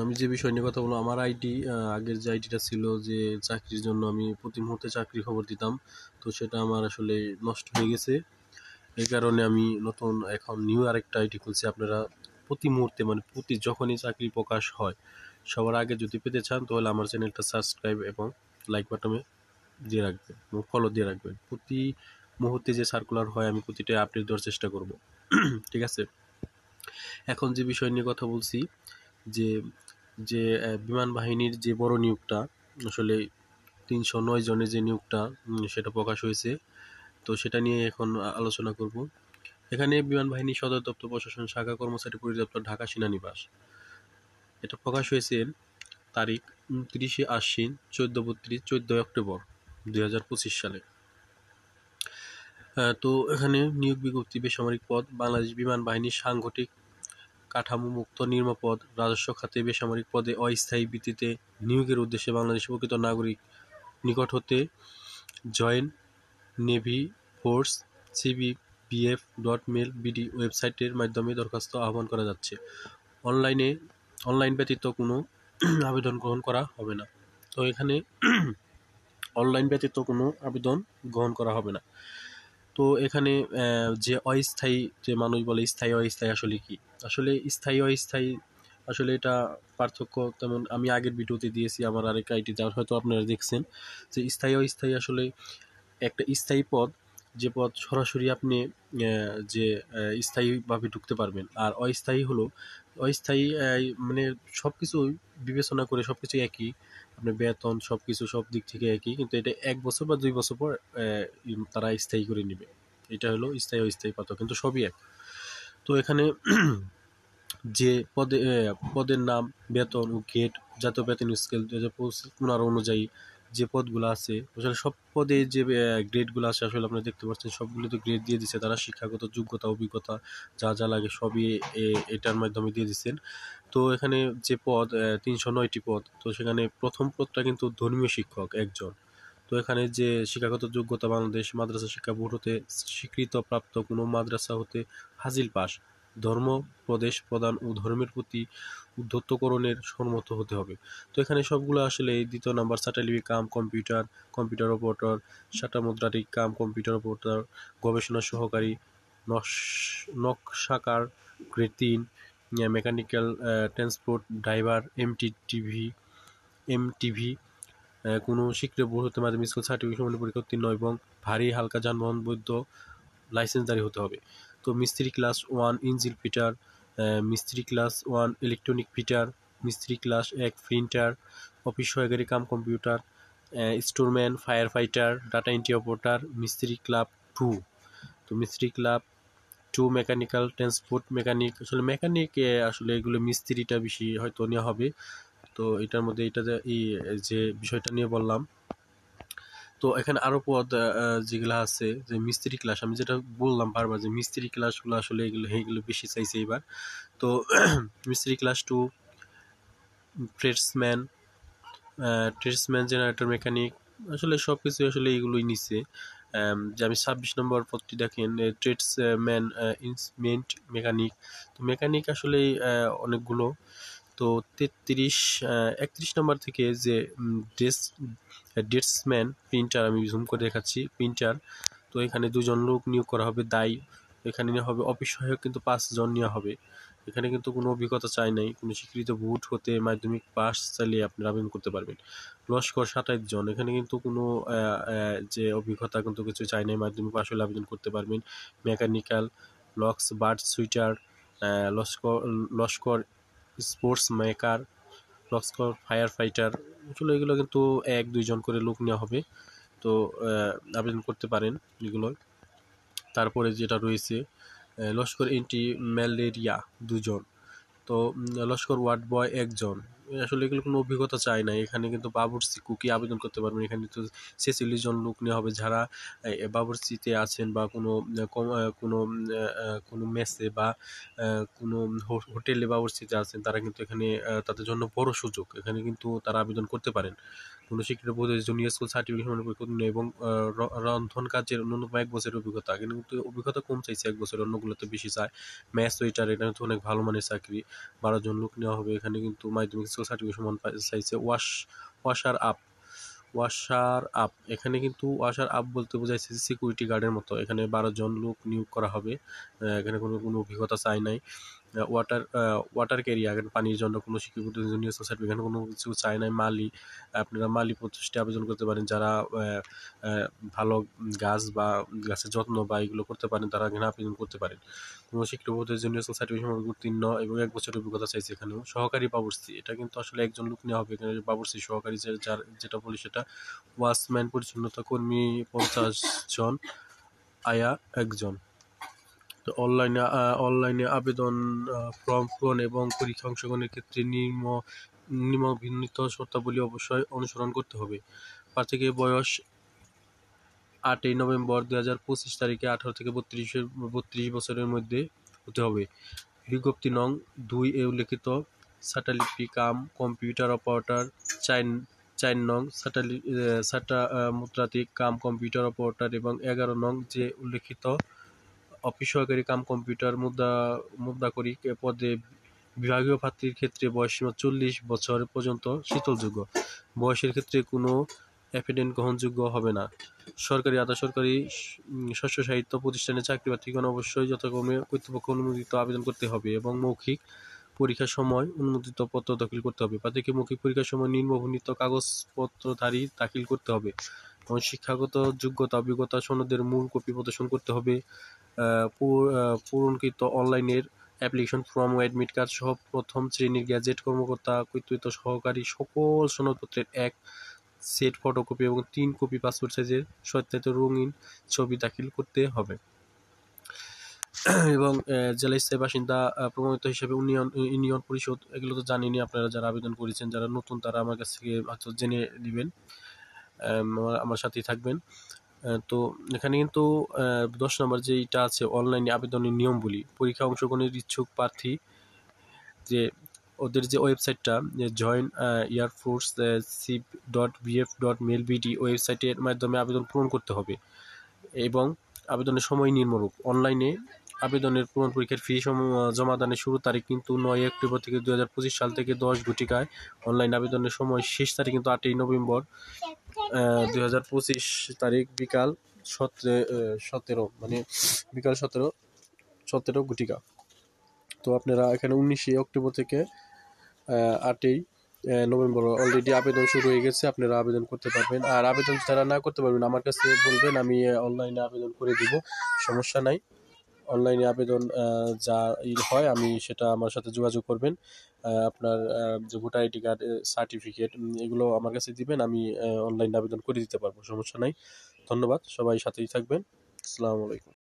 আমি যে বিষয় নিয়ে কথা বলবো, আমার আইডি আগের যে আইডিটা ছিল, যে চাকরির জন্য আমি প্রতি মুহূর্তে চাকরি খবর দিতাম, তো সেটা আমার আসলে নষ্ট হয়ে গেছে। এই কারণে আমি নতুন এখন নিউ আরেকটা আইডি খুলছি। আপনারা প্রতি মুহূর্তে মানে প্রতি যখনই চাকরি প্রকাশ হয় সবার আগে যদি পেতে চান তাহলে আমার চ্যানেলটা সাবস্ক্রাইব এবং লাইক বাটনে দিয়ে রাখবেন এবং ফলো দিয়ে রাখবেন। প্রতি মুহূর্তে যে সার্কুলার হয় আমি প্রতিটা আপডেট দেওয়ার চেষ্টা করব। ঠিক আছে, এখন যে বিষয় নিয়ে কথা বলছি, যে যে বিমান বাহিনীর যে বড় নিয়োগটা, আসলে ৩০৯ জনের যে নিয়োগটা সেটা প্রকাশ হয়েছে। তো সেটা নিয়ে এখন আলোচনা করব। এখানে বিমান বাহিনী সদর দপ্তর প্রশাসন শাখা কর্মচারী পরিদপ্তর ঢাকা সেনানিবাস, এটা প্রকাশ হয়েছে তারিখ 29/আশ্বিন 14/32 14 অক্টোবর 2025 সালে। তো এখানে নিয়োগ বিজ্ঞপ্তি: বেসামরিক পদ, বাংলাদেশ বিমান বাহিনীর সাংগঠনিক কাঠামো মুক্ত নিম্নপদ রাজস্ব খাতে বেসামরিক পদে অস্থায়ী ভিত্তিতে নিয়োগের উদ্দেশ্যে বাংলাদেশের প্রকৃত নাগরিক নিকট হতে জয়েন্ট নেভি ফোর্স cbpf.mil.bd ওয়েবসাইটের মাধ্যমে দরখাস্ত আহ্বান করা যাচ্ছে। অনলাইন ব্যতীত কোনো আবেদন গ্রহণ করা হবে না। তো এখানে অনলাইন ব্যতীত কোনো আবেদন গ্রহণ করা হবে না। তো এখানে যে অস্থায়ী, যে মানুষ বলে স্থায়ী অস্থায়ী, আসলে কি? আসলে স্থায়ী অস্থায়ী আসলে এটা পার্থক্য তেমন আমি আগের ভিডিওতে দিয়েছি, আমার আরেক আইটি, যার হয়তো আপনারা দেখছেন, যে স্থায়ী অস্থায়ী আসলে একটা স্থায়ী পদ, যে পদ সরাসরি আপনি যে স্থায়ীভাবে ঢুকতে পারবেন। আর অস্থায়ী হলো অস্থায়ী, মানে সব কিছু বিবেচনা করে সব কিছু একই, আপনার বেতন সব কিছু সব দিক থেকে একই, কিন্তু এটা 1 বছর বা 2 বছর পর তারা স্থায়ী করে নেবে। এটা হলো স্থায়ী অস্থায়ী পার্থক্য, কিন্তু সবই এক। তো এখানে যে পদের নাম, বেতন ও গ্রেড, জাতীয় বেতন স্কেল 2015 অনুযায়ী যে পদগুলো আছে, আসলে সব পদে যে গ্রেডগুলো আছে আসলে আপনারা দেখতে পাচ্ছেন সবগুলো তো গ্রেড দিয়ে দিচ্ছে তারা, শিক্ষাগত যোগ্যতা অভিজ্ঞতা যা যা লাগে সবই এটার মাধ্যমে দিয়ে দিচ্ছেন। তো এখানে যে পদ 309টি পদ, তো সেখানে প্রথম পদটা কিন্তু ধর্মীয় শিক্ষক একজন। তো এখানে যে শিক্ষাগত যোগ্যতা, বাংলাদেশ মাদ্রাসা শিক্ষা বোর্ড হতে স্বীকৃত প্রাপ্ত কোনো মাদ্রাসা হতে ফাজিল পাস, ধর্ম প্রদেশ প্রদান ও ধর্মের প্রতি উদ্ধত্তকরণের সম্মত হতে হবে। তো এখানে সবগুলো আসলে এই দ্বিতীয় নাম্বার সাটালিবি কাম কম্পিউটার অপারেটর, সাটা মুদ্রাটিক কাম কম্পিউটার অপারেটর, গবেষণা সহকারী, নকশাকার grade 3, mechanical transport driver, MTV, কোনো স্বীকৃত বোর্ড হতে মাধ্যমিক স্কুল সার্টিফিকেট সম্পন্ন পরীক্ষা উত্তীর্ণ এবং ভারী হালকা যানবাহন বৈধ লাইসেন্সধারী হতে হবে। তো মিস্ত্রি ক্লাস 1 ইঞ্জিন ফিটার, মিস্ত্রি ক্লাস 1 ইলেকট্রনিক ফিটার, মিস্ত্রি ক্লাস 1 প্রিন্টার, অফিস সহকারী cum computer, storeman, fire fighter, data entry operator, মিস্ত্রি ক্লাব 2। তো মিস্ত্রি ক্লাব 2 মেকানিক্যাল ট্রান্সপোর্ট মেকানিক, আসলে মেকানিক আসলে এগুলো মিস্ত্রিটা বেশি হয়তো নেওয়া হবে। তো এটার মধ্যে এটা যে বিষয়টা নিয়ে বললাম। তো এখানে আরো পদ যেগুলো আছে, যে মিস্ত্রি ক্লাস, আমি যেটা বললাম বারবার যে মিস্ত্রি ক্লাসগুলো আসলে এগুলো বেশি চাইছে এবার। তো মিস্ত্রি ক্লাস 2 ট্রেডসম্যান, জেনারেটর মেকানিক, আসলে সব কিছু আসলে এগুলোই নিচ্ছে। যে আমি 26 নম্বর পদটি দেখেন, ট্রেডসম্যান ইনস্ট্রুমেন্ট মেকানিক। তো মেকানিক আসলে অনেকগুলো। তো 31 নম্বর থেকে যে ডেস্কম্যান প্রিন্টার, আমি জুম করে দেখাচ্ছি, প্রিন্টার। তো এখানে 2 জন লোক নিয়োগ করা হবে, দায়ী। এখানে নেওয়া হবে অফিস সহায়ক, কিন্তু 5 জন নেওয়া হবে। এখানে কিন্তু কোনো অভিজ্ঞতা চাই নাই, কোনো স্বীকৃত বোর্ড হতে মাধ্যমিক পাস চালিয়ে আপনি আবেদন করতে পারবেন। লস্কর 27 জন, এখানে কিন্তু কোনো যে অভিজ্ঞতা কিন্তু কিছু চাই নাই, মাধ্যমিক পাস হলে আবেদন করতে পারবেন। মেকানিক্যাল, লক্স বার্ড সুইটার, লস্কর স্পোর্টস মেকার, লস্কর ফায়ার ফাইটার, আসলে এগুলো কিন্তু 1-2 জন করে লোক নেওয়া হবে। তো আবেদন করতে পারেন এগুলো। তারপরে যেটা রয়েছে লস্কর এন্টি ম্যালেরিয়া 2 জন, তো লস্কর ওয়ার্ড বয় 1 জন, আসলে এগুলো কোনো অভিজ্ঞতা চায় না। এখানে কিন্তু বাবুর্চি কুকি আবেদন করতে পারবেন। এখানে তো ৪৬ জন লোক নেওয়া হবে যারা বাবুর্চিতে আছেন বা কোনো মেসে বা কোনো হোটেলে বাবুর্চিতে আছেন, তারা কিন্তু এখানে তাদের জন্য বড় সুযোগ। এখানে কিন্তু তারা আবেদন করতে পারেন। কোনো স্বীকৃত প্রতিষ্ঠান স্কুল সার্টিফিকেশন এবং রন্ধন কাজের ন্যূনতম ১ বছরের অভিজ্ঞতা। এখানে কিন্তু অভিজ্ঞতা কম চাইছে ১ বছর, অন্যগুলোতে বেশি চায়। মেস ওয়েটার, এটা কিন্তু অনেক ভালো মানের চাকরি। ১২ জন লোক নেওয়া হবে। এখানে কিন্তু মাধ্যমিক স্কুল সার্টিফিকেশন চাইছে। ওয়াশার আপ ওয়াশার আপ এখানে কিন্তু ওয়াশার আপ বলতে বোঝাইছে যে সিকিউরিটি গার্ডের মতো। এখানে ১২ জন লোক নিয়োগ করা হবে। এখানে কোনো অভিজ্ঞতা চাই নাই। ওয়াটার ক্যারিয়ার, এখানে পানির জন্য কোনো স্বীকৃত জুনিয়র সোসাইটি, এখানে কোনো কিছু চাই নাই। মালি, আপনারা মালি পোস্টে আবেদন করতে পারেন যারা ভালো গাছ বা গাছের যত্ন বা এগুলো করতে পারেন, তারা এখানে আবেদন করতে পারেন। কোনো স্বীকৃত জুনিয়র সোসাইটি উত্তীর্ণ এবং ১ বছরের অভিজ্ঞতা চাইছে। এখানেও সহকারী বাবুর্চি, এটা কিন্তু আসলে একজন লোক নেওয়া হবে। এখানে বাবুর্চি সহকারী যার যেটা বলি সেটা। ওয়াচম্যান পরিচ্ছন্নতা কর্মী ৫০ জন, আয়া ১ জন। তো অনলাইনে আবেদন ফর্ম পূরণ এবং পরীক্ষা অংশগ্রহণের ক্ষেত্রে নিম্নলিখিত শর্তাবলী অবশ্যই অনুসরণ করতে হবে। প্রার্থীকে বয়স ৮ই নভেম্বর ২০২৫ তারিখে ১৮ থেকে ৩২ বছরের মধ্যে হতে হবে। বিজ্ঞপ্তি নং ২ এ উল্লেখিত স্যাটালিপি কাম কম্পিউটার অপারেটর ৪ নং মুদ্রাতিক কাম কম্পিউটার অপারেটর এবং ১১ নং যে উল্লেখিত অফিস সহকারী কাম কম্পিউটার মুদ্রাকরী পদে বিভাগীয় প্রার্থীর ক্ষেত্রে বয়সসীমা ৪০ বছর পর্যন্ত শীতলযোগ্য। বয়সের ক্ষেত্রে কোনো এফিডেভিট গ্রহণযোগ্য হবে না। সরকারি আধা সরকারি স্বশাসিত প্রতিষ্ঠানে চাকরি প্রার্থীগণ অবশ্যই যথাক্রমে কর্তৃপক্ষ অনুমোদিত আবেদন করতে হবে এবং মৌখিক পরীক্ষার সময় অনুমোদিত পত্র দাখিল করতে হবে। প্রার্থীকে মৌখিক পরীক্ষার সময় নিম্নবর্ণিত কাগজপত্রধারী দাখিল করতে হবে এবং শিক্ষাগত যোগ্যতা অভিজ্ঞতা সনদের মূল কপি প্রদর্শন করতে হবে। পূরণকৃত অনলাইনের অ্যাপ্লিকেশন ফর্ম ও অ্যাডমিট কার্ড সহ প্রথম শ্রেণীর গেজেট কর্মকর্তা কর্তৃক সহকারী সকল সনদপত্রের ১ সেট ফটোকপি এবং ৩ কপি পাসপোর্ট সাইজের সত্যায়িত রঙিন ছবি দাখিল করতে হবে। এবং জেলা স্থায়ী বাসিন্দা প্রমাণিত হিসেবে ইউনিয়ন পরিষদ, এগুলো তো জানেনই আপনারা যারা আবেদন করেছেন। যারা নতুন তারা আমার কাছ থেকে জেনে নেবেন, আমার সাথেই থাকবেন। তো এখানে কিন্তু ১০ নম্বর যেইটা আছে অনলাইনে আবেদনের নিয়মগুলি। পরীক্ষা অংশগ্রহণের ইচ্ছুক প্রার্থী যে ওদের যে ওয়েবসাইটটা জয়েন এয়ারফোর্স cip.bf.mail.bd ওয়েবসাইটের মাধ্যমে আবেদন পূরণ করতে হবে এবং আবেদনের সময় নিম্নরূপ। অনলাইনে আবেদনের পূরণ পরীক্ষার ফি জমাদানের শুরু তারিখ কিন্তু ৯ অক্টোবর থেকে ২০২৫ সাল থেকে ১০ ঘটিকায়। অনলাইন আবেদনের সময় শেষ তারিখ কিন্তু ৮ই নভেম্বর ২০২৫ তারিখ বিকাল ১৭ মানে বিকাল ১৭ ঘটিকা। তো আপনারা এখানে ১৯ অক্টোবর থেকে ৮ই নভেম্বর অলরেডি আবেদন শুরু হয়ে গেছে, আপনারা আবেদন করতে পারবেন। আর আবেদন যারা না করতে পারবেন আমার কাছে বলবেন, আমি অনলাইনে আবেদন করে দিব, সমস্যা নাই। অনলাইনে আবেদন যা হয় আমি সেটা আমার সাথে যোগাযোগ করবেন। আপনার যে ভোটার আইডি কার্ড সার্টিফিকেট এগুলো আমার কাছে দিবেন, আমি অনলাইনে আবেদন করে দিতে পারবো, সমস্যা নাই। ধন্যবাদ, সবাই সাথেই থাকবেন। আসসালামু আলাইকুম।